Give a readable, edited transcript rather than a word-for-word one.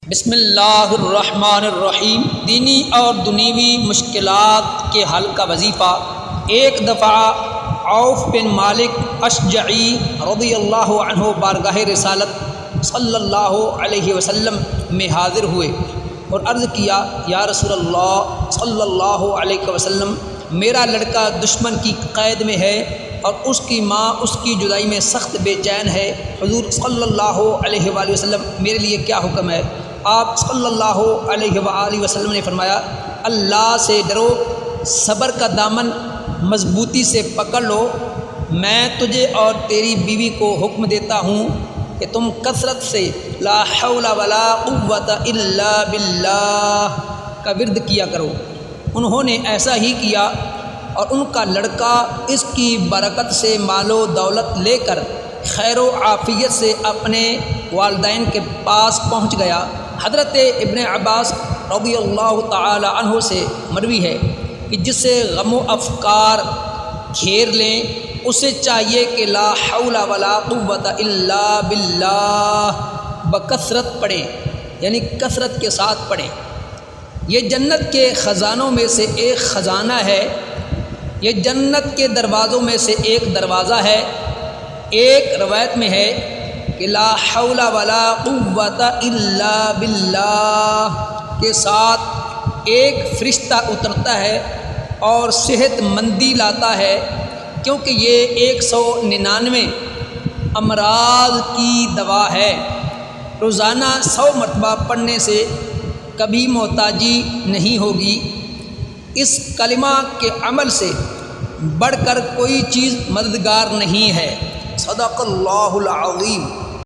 بسم اللہ الرحمن الرحیم۔ دینی اور دنیوی مشکلات کے حل کا وظیفہ۔ ایک دفعہ عوف بن مالک اشجعی رضی اللہ عنہ بارگاہ رسالت صلی اللہ علیہ وسلم میں حاضر ہوئے اور عرض کیا، یا رسول اللہ صلی اللہ علیہ وسلم، میرا لڑکا دشمن کی قید میں ہے اور اس کی ماں اس کی جدائی میں سخت بے چین ہے۔ حضور صلی اللہ علیہ وآلہ وسلم، میرے لیے کیا حکم ہے؟ آپ صلی اللہ علیہ وآلہ وسلم نے فرمایا، اللہ سے ڈرو، صبر کا دامن مضبوطی سے پکڑ لو۔ میں تجھے اور تیری بیوی کو حکم دیتا ہوں کہ تم کثرت سے لا حول ولا قوت الا باللہ کا ورد کیا کرو۔ انہوں نے ایسا ہی کیا اور ان کا لڑکا اس کی برکت سے مال و دولت لے کر خیر و عافیت سے اپنے والدین کے پاس پہنچ گیا۔ حضرت ابن عباس رضی اللہ تعالی عنہ سے مروی ہے کہ جس سے غم و افکار گھیر لیں اسے چاہیے کہ لا حول ولا قوت الا باللہ بکثرت پڑھیں، یعنی کثرت کے ساتھ پڑھیں۔ یہ جنت کے خزانوں میں سے ایک خزانہ ہے، یہ جنت کے دروازوں میں سے ایک دروازہ ہے۔ ایک روایت میں ہے کہ لا حول ولا قوت الا باللہ کے ساتھ ایک فرشتہ اترتا ہے اور صحت مندی لاتا ہے، کیونکہ یہ 199 امراض کی دوا ہے۔ روزانہ 100 مرتبہ پڑھنے سے کبھی محتاجی نہیں ہوگی۔ اس کلمہ کے عمل سے بڑھ کر کوئی چیز مددگار نہیں ہے۔ صدق اللہ العظیم۔